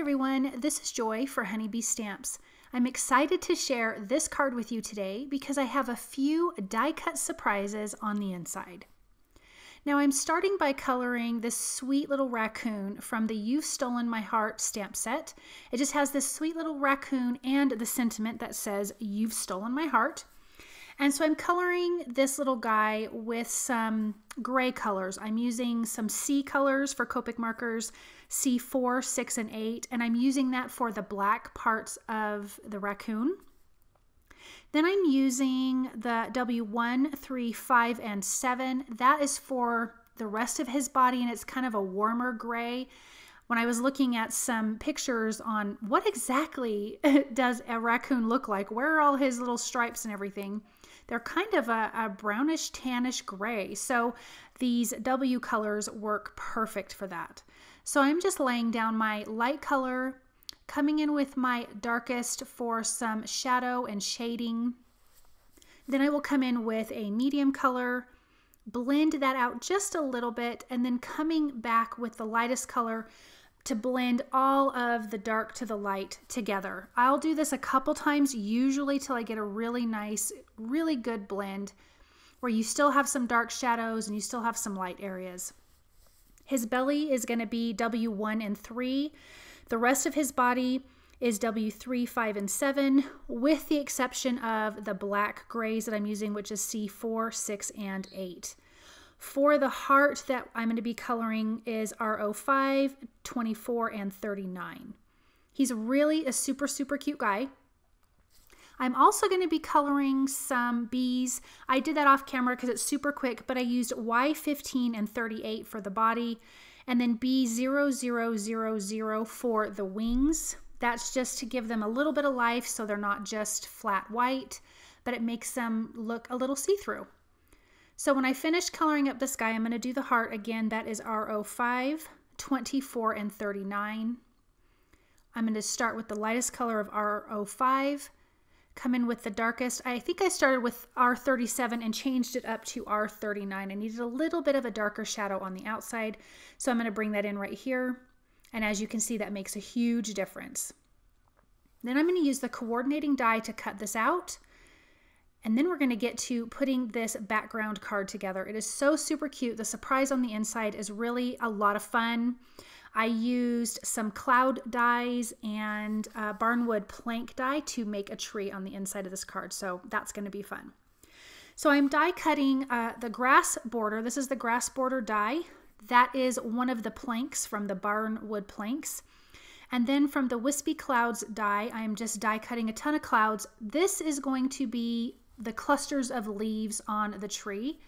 everyone, this is Joy for Honeybee Stamps. I'm excited to share this card with you today because I have a few die-cut surprises on the inside. Now I'm starting by coloring this sweet little raccoon from the You've Stolen My Heart stamp set. It just has this sweet little raccoon and the sentiment that says You've Stolen My Heart. And so I'm coloring this little guy with some gray colors. I'm using some C colors for Copic markers, C4, 6, and 8, and I'm using that for the black parts of the raccoon. Then I'm using the W1, 3, 5, and 7. That is for the rest of his body, and it's kind of a warmer gray. When I was looking at some pictures on what exactly does a raccoon look like, where are all his little stripes and everything, they're kind of a brownish tannish gray. So these W colors work perfect for that. So I'm just laying down my light color, coming in with my darkest for some shadow and shading. Then I will come in with a medium color, blend that out just a little bit, and then coming back with the lightest color to blend all of the dark to the light together. I'll do this a couple times, usually till I get a really nice, really good blend where you still have some dark shadows and you still have some light areas. His belly is going to be W1 and 3. The rest of his body is W3, 5, and 7, with the exception of the black grays that I'm using, which is C4, 6, and 8. For the heart that I'm going to be coloring is RO5, 24, and 39. He's really a super, super cute guy. I'm also going to be coloring some bees. I did that off camera because it's super quick, but I used Y15 and 38 for the body, and then B0000 for the wings. That's just to give them a little bit of life so they're not just flat white, but it makes them look a little see-through. So when I finish coloring up this guy, I'm going to do the heart again. That is RO5, 24, and 39. I'm going to start with the lightest color of RO5, come in with the darkest. I think I started with R37 and changed it up to R39. I needed a little bit of a darker shadow on the outside, so I'm going to bring that in right here. And as you can see, that makes a huge difference. Then I'm going to use the coordinating die to cut this out. And then we're going to get to putting this background card together. It is so super cute. The surprise on the inside is really a lot of fun. I used some cloud dies and barnwood plank die to make a tree on the inside of this card. So that's going to be fun. So I'm die cutting the grass border. This is the grass border die. That is one of the planks from the barnwood planks. And then from the Wispy Clouds die, I'm just die cutting a ton of clouds. This is going to be the clusters of leaves on the tree.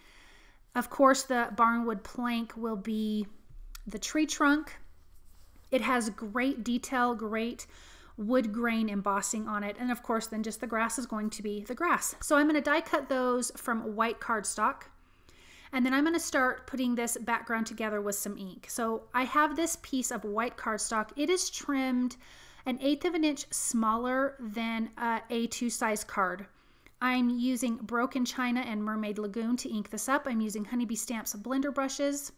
Of course, the barnwood plank will be the tree trunk. It has great detail, great wood grain embossing on it. And of course, then just the grass is going to be the grass. So I'm going to die cut those from white cardstock. And then I'm going to start putting this background together with some ink. So I have this piece of white cardstock. It is trimmed 1/8 of an inch smaller than a A2 size card. I'm using Broken China and Mermaid Lagoon to ink this up. I'm using Honeybee Stamps blender brushes.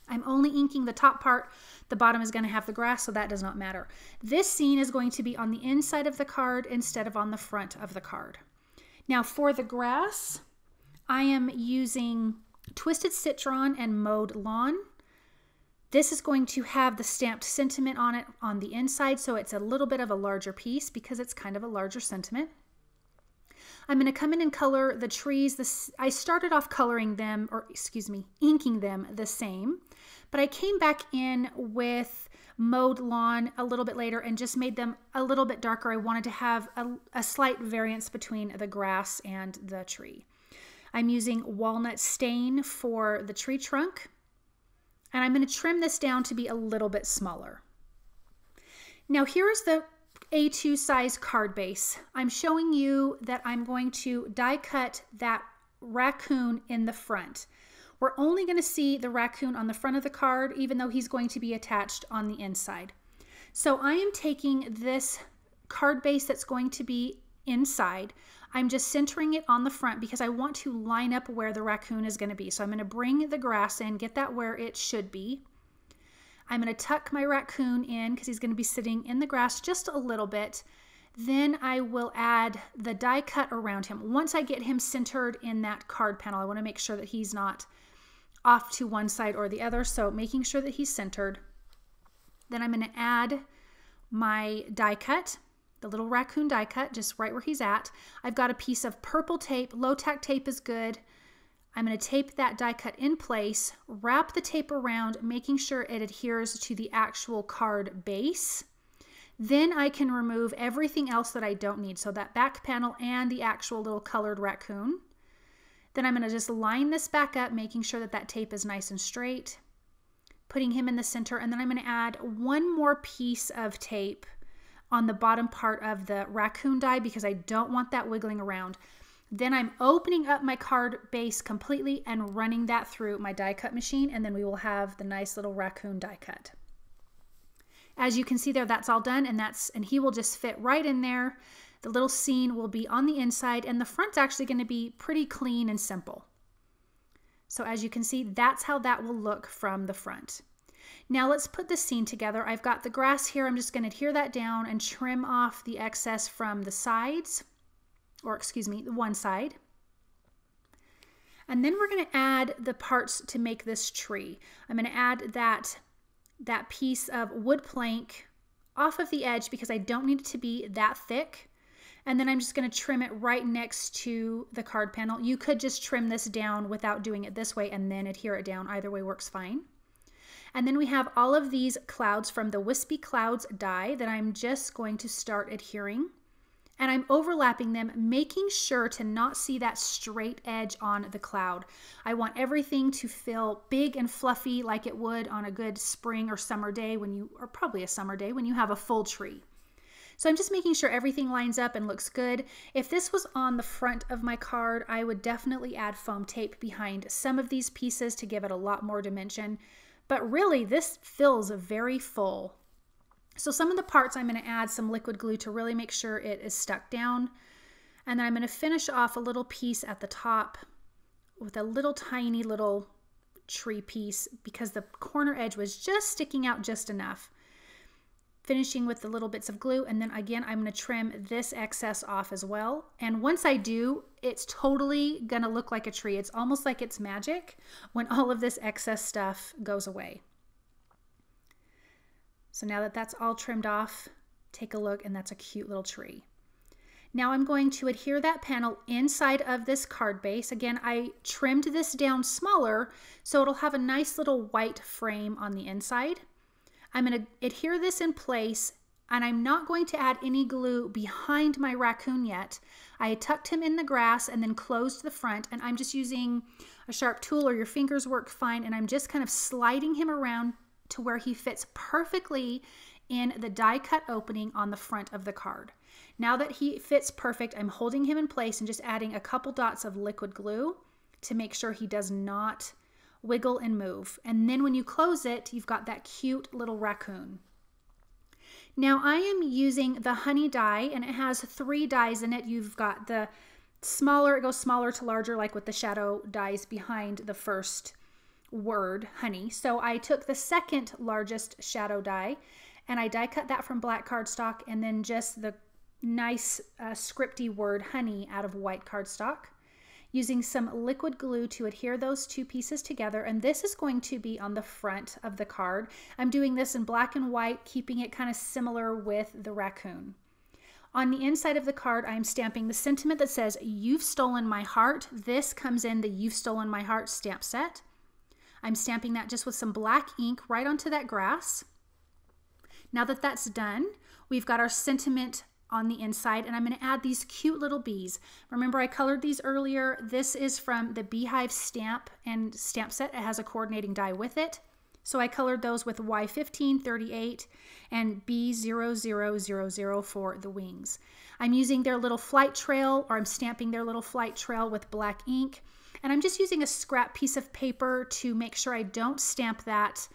I'm only inking the top part. The bottom is going to have the grass, so that does not matter. This scene is going to be on the inside of the card instead of on the front of the card. Now for the grass, I am using Twisted Citron and Mowed Lawn. This is going to have the stamped sentiment on it on the inside, so it's a little bit of a larger piece because it's kind of a larger sentiment. I'm going to come in and color the trees. I started off coloring them, or excuse me, inking them the same, but I came back in with Mowed Lawn a little bit later and just made them a little bit darker. I wanted to have a slight variance between the grass and the tree. I'm using Walnut stain for the tree trunk, and I'm going to trim this down to be a little bit smaller. Now here's the A2 size card base. I'm showing you that I'm going to die cut that raccoon in the front. We're only going to see the raccoon on the front of the card, even though he's going to be attached on the inside. So I am taking this card base that's going to be inside. I'm just centering it on the front because I want to line up where the raccoon is going to be. So I'm going to bring the grass in, get that where it should be. I'm going to tuck my raccoon in because he's going to be sitting in the grass just a little bit. Then I will add the die cut around him. Once I get him centered in that card panel, I want to make sure that he's not off to one side or the other. So making sure that he's centered. Then I'm going to add my die cut, the little raccoon die cut, just right where he's at. I've got a piece of purple tape. Low tack tape is good. I'm going to tape that die cut in place, wrap the tape around, making sure it adheres to the actual card base. Then I can remove everything else that I don't need. So that back panel and the actual little colored raccoon. Then I'm going to just line this back up, making sure that that tape is nice and straight, putting him in the center. And then I'm going to add one more piece of tape on the bottom part of the raccoon die because I don't want that wiggling around. Then I'm opening up my card base completely and running that through my die cut machine. And then we will have the nice little raccoon die cut. As you can see there, that's all done, and he will just fit right in there. The little scene will be on the inside, and the front's actually going to be pretty clean and simple. So as you can see, that's how that will look from the front. Now let's put the scene together. I've got the grass here. I'm just going to adhere that down and trim off the excess from the sides, or excuse me, the one side. And then we're going to add the parts to make this tree. I'm going to add that piece of wood plank off of the edge because I don't need it to be that thick. And then I'm just going to trim it right next to the card panel. You could just trim this down without doing it this way and then adhere it down. Either way works fine. And then we have all of these clouds from the Wispy Clouds die that I'm just going to start adhering. And I'm overlapping them, making sure to not see that straight edge on the cloud. I want everything to feel big and fluffy like it would on a good spring or summer day or probably a summer day when you have a full tree. So I'm just making sure everything lines up and looks good. If this was on the front of my card, I would definitely add foam tape behind some of these pieces to give it a lot more dimension. But really, this feels very full. So some of the parts I'm going to add some liquid glue to really make sure it is stuck down. And then I'm going to finish off a little piece at the top with a little tiny little tree piece because the corner edge was just sticking out just enough. Finishing with the little bits of glue, and then again I'm going to trim this excess off as well. And once I do, it's totally going to look like a tree. It's almost like it's magic when all of this excess stuff goes away. So now that that's all trimmed off, take a look, and that's a cute little tree. Now I'm going to adhere that panel inside of this card base. Again, I trimmed this down smaller so it'll have a nice little white frame on the inside. I'm going to adhere this in place, and I'm not going to add any glue behind my raccoon yet. I tucked him in the grass and then closed the front, and I'm just using a sharp tool, or your fingers work fine, and I'm just kind of sliding him around to where he fits perfectly in the die cut opening on the front of the card. Now that he fits perfect, I'm holding him in place and just adding a couple dots of liquid glue to make sure he does not wiggle and move. And then when you close it, you've got that cute little raccoon. Now I am using the honey die, and it has 3 dies in it. You've got the smaller, it goes smaller to larger, like with the shadow dies behind the first word, honey. So I took the second largest shadow die and I die cut that from black cardstock, and then just the nice scripty word honey out of white cardstock, using some liquid glue to adhere those 2 pieces together. And this is going to be on the front of the card. I'm doing this in black and white, keeping it kind of similar with the raccoon. On the inside of the card, I'm stamping the sentiment that says, "You've stolen my heart." This comes in the "You've Stolen My Heart" stamp set. I'm stamping that just with some black ink right onto that grass. Now that that's done, we've got our sentiment on the inside, and I'm going to add these cute little bees. Remember, I colored these earlier. This is from the Beehive stamp and stamp set. It has a coordinating die with it. So I colored those with Y1538 and B0000 for the wings. I'm using their little flight trail, or I'm stamping their little flight trail with black ink. And I'm just using a scrap piece of paper to make sure I don't stamp that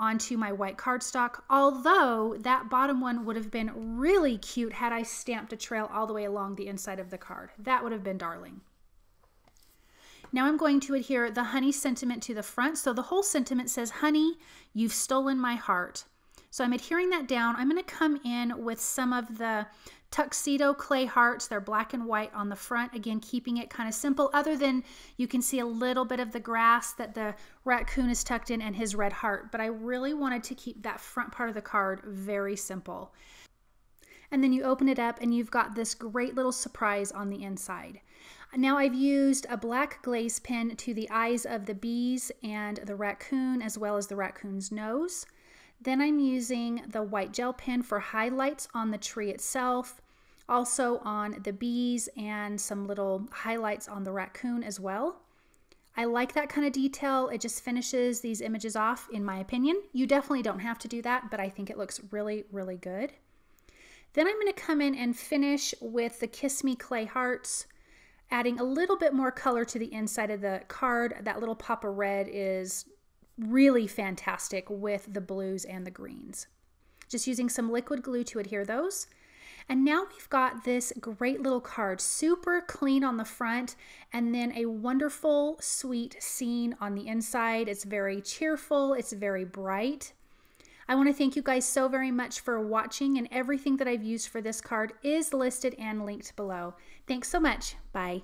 onto my white cardstock, although that bottom one would have been really cute had I stamped a trail all the way along the inside of the card. That would have been darling. Now I'm going to adhere the honey sentiment to the front. So the whole sentiment says, honey, you've stolen my heart. So I'm adhering that down. I'm going to come in with some of the Tuxedo clay hearts. They're black and white on the front. Again, keeping it kind of simple, other than you can see a little bit of the grass that the raccoon is tucked in and his red heart. But I really wanted to keep that front part of the card very simple. And then you open it up and you've got this great little surprise on the inside. Now I've used a black glaze pen to the eyes of the bees and the raccoon, as well as the raccoon's nose. Then I'm using the white gel pen for highlights on the tree itself, also on the bees, and some little highlights on the raccoon as well. I like that kind of detail. It just finishes these images off, in my opinion. You definitely don't have to do that, but I think it looks really, really good. Then I'm going to come in and finish with the Kiss Me clay hearts, adding a little bit more color to the inside of the card. That little pop of red is really fantastic with the blues and the greens. Just using some liquid glue to adhere those. And now we've got this great little card, super clean on the front, and then a wonderful, sweet scene on the inside. It's very cheerful, it's very bright. I want to thank you guys so very much for watching, and everything that I've used for this card is listed and linked below. Thanks so much. Bye.